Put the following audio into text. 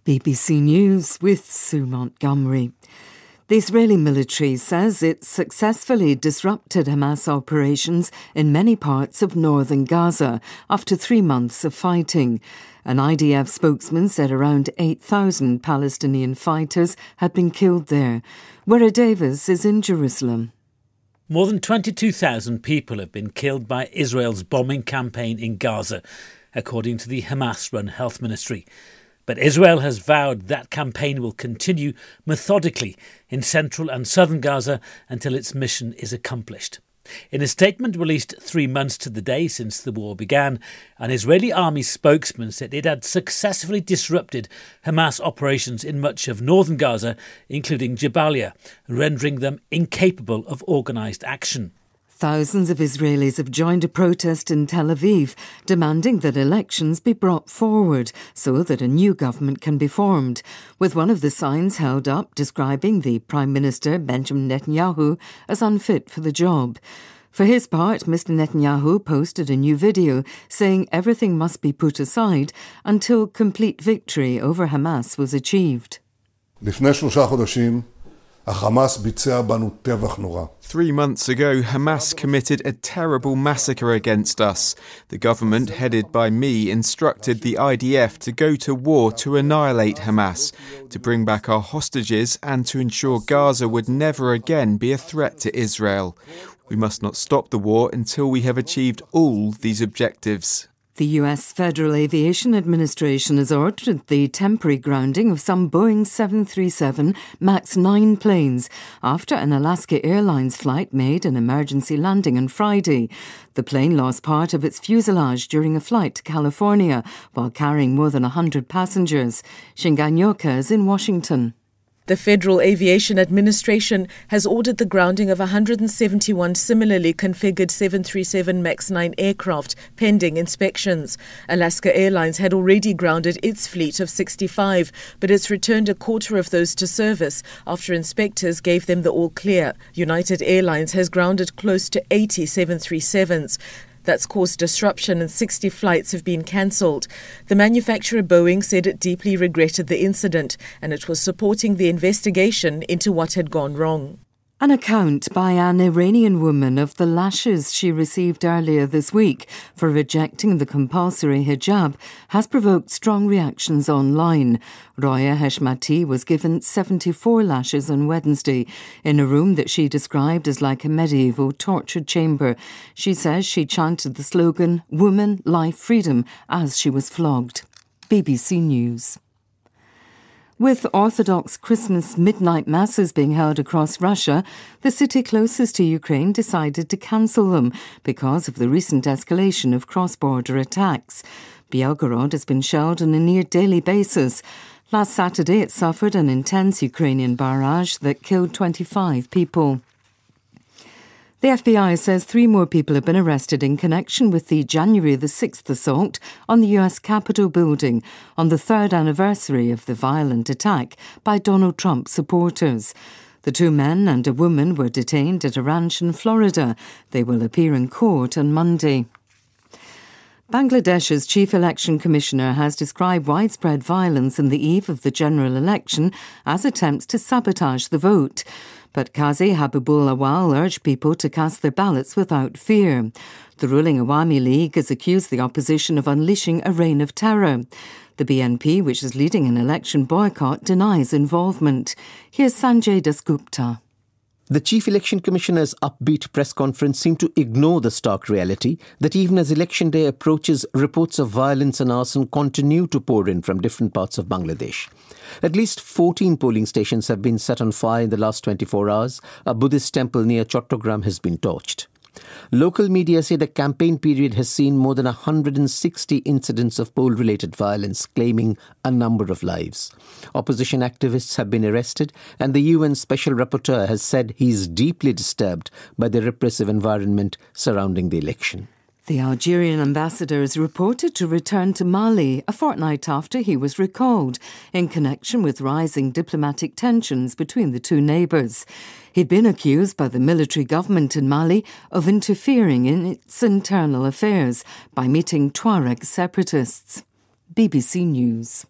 BBC News with Sue Montgomery. The Israeli military says it successfully disrupted Hamas operations in many parts of northern Gaza after 3 months of fighting. An IDF spokesman said around 8,000 Palestinian fighters had been killed there. Wera Davis is in Jerusalem. More than 22,000 people have been killed by Israel's bombing campaign in Gaza, according to the Hamas-run health ministry. But Israel has vowed that campaign will continue methodically in central and southern Gaza until its mission is accomplished. In a statement released 3 months to the day since the war began, an Israeli army spokesman said it had successfully disrupted Hamas operations in much of northern Gaza, including Jabalia, rendering them incapable of organised action. Thousands of Israelis have joined a protest in Tel Aviv, demanding that elections be brought forward so that a new government can be formed, with one of the signs held up describing the Prime Minister Benjamin Netanyahu as unfit for the job. For his part, Mr. Netanyahu posted a new video saying everything must be put aside until complete victory over Hamas was achieved. 3 months ago, Hamas committed a terrible massacre against us. The government, headed by me, instructed the IDF to go to war to annihilate Hamas, to bring back our hostages and to ensure Gaza would never again be a threat to Israel. We must not stop the war until we have achieved all these objectives. The US Federal Aviation Administration has ordered the temporary grounding of some Boeing 737 MAX 9 planes after an Alaska Airlines flight made an emergency landing on Friday. The plane lost part of its fuselage during a flight to California while carrying more than 100 passengers. Shinga Nyoka is in Washington. The Federal Aviation Administration has ordered the grounding of 171 similarly configured 737 MAX 9 aircraft pending inspections. Alaska Airlines had already grounded its fleet of 65, but it's returned a quarter of those to service after inspectors gave them the all clear. United Airlines has grounded close to 80 737s. That's caused disruption and 60 flights have been cancelled. The manufacturer Boeing said it deeply regretted the incident and it was supporting the investigation into what had gone wrong. An account by an Iranian woman of the lashes she received earlier this week for rejecting the compulsory hijab has provoked strong reactions online. Roya Heshmati was given 74 lashes on Wednesday in a room that she described as like a medieval torture chamber. She says she chanted the slogan, "Woman, Life, Freedom," as she was flogged. BBC News. With Orthodox Christmas midnight masses being held across Russia, the city closest to Ukraine decided to cancel them because of the recent escalation of cross-border attacks. Belgorod has been shelled on a near-daily basis. Last Saturday, it suffered an intense Ukrainian barrage that killed 25 people. The FBI says 3 more people have been arrested in connection with the January the 6th assault on the US Capitol building on the 3rd anniversary of the violent attack by Donald Trump supporters. The 2 men and a woman were detained at a ranch in Florida. They will appear in court on Monday. Bangladesh's chief election commissioner has described widespread violence on the eve of the general election as attempts to sabotage the vote. But Qazi Habibul Awal urged people to cast their ballots without fear. The ruling Awami League has accused the opposition of unleashing a reign of terror. The BNP, which is leading an election boycott, denies involvement. Here's Sanjay Dasgupta. The Chief Election Commissioner's upbeat press conference seemed to ignore the stark reality that even as election day approaches, reports of violence and arson continue to pour in from different parts of Bangladesh. At least 14 polling stations have been set on fire in the last 24 hours. A Buddhist temple near Chattogram has been torched. Local media say the campaign period has seen more than 160 incidents of poll-related violence, claiming a number of lives. Opposition activists have been arrested, and the UN Special Rapporteur has said he is deeply disturbed by the repressive environment surrounding the election. The Algerian ambassador is reported to return to Mali a fortnight after he was recalled in connection with rising diplomatic tensions between the two neighbours. He'd been accused by the military government in Mali of interfering in its internal affairs by meeting Tuareg separatists. BBC News.